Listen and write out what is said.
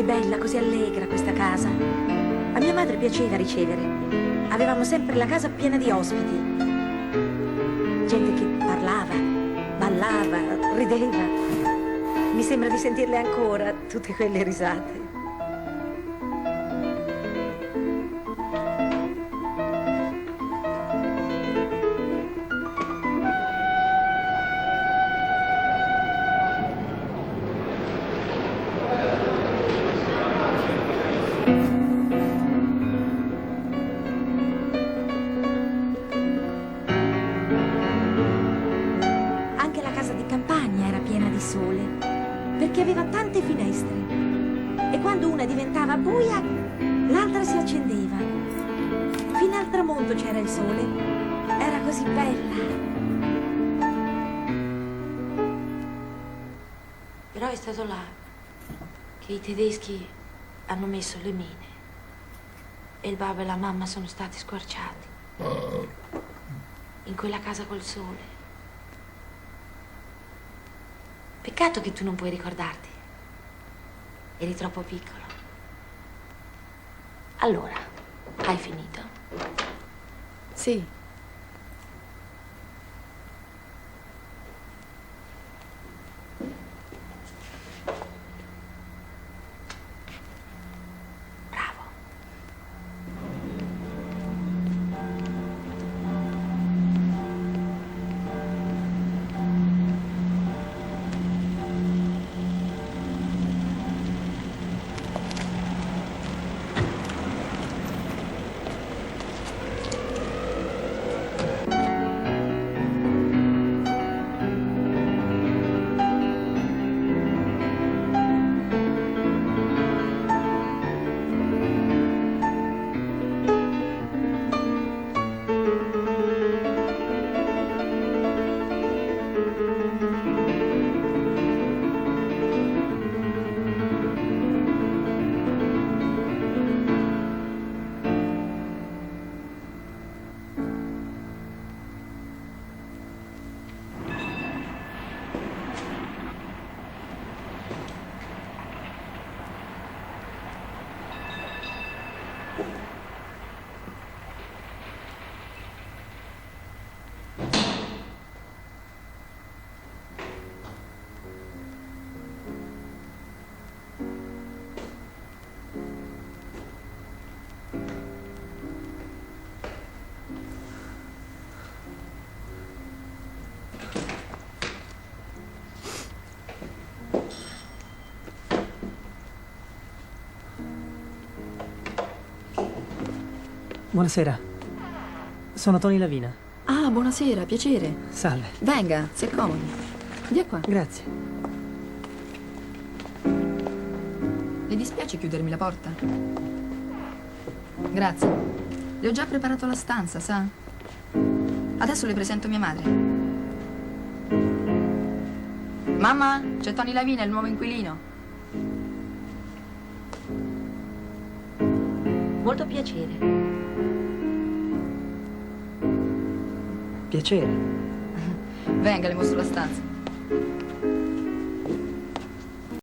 così bella, così allegra questa casa. A mia madre piaceva ricevere. Avevamo sempre la casa piena di ospiti. Gente che parlava, ballava, rideva. Mi sembra di sentirle ancora, tutte quelle risate. Perché aveva tante finestre e quando una diventava buia, l'altra si accendeva. Fino al tramonto c'era il sole. Era così bella. Però è stato là che i tedeschi hanno messo le mine e il babbo e la mamma sono stati squarciati in quella casa col sole. Peccato che tu non puoi ricordarti. Eri troppo piccolo. Allora, hai finito? Sì. Bravo. Buonasera, sono Tony Lavina. Ah, buonasera, piacere. Salve. Venga, si accomodi. Via qua. Grazie. Le dispiace chiudermi la porta? Grazie. Le ho già preparato la stanza, sa? Adesso le presento mia madre. Mamma, c'è Tony Lavina, il nuovo inquilino. Molto piacere. Piacere. Venga, le mostro la stanza.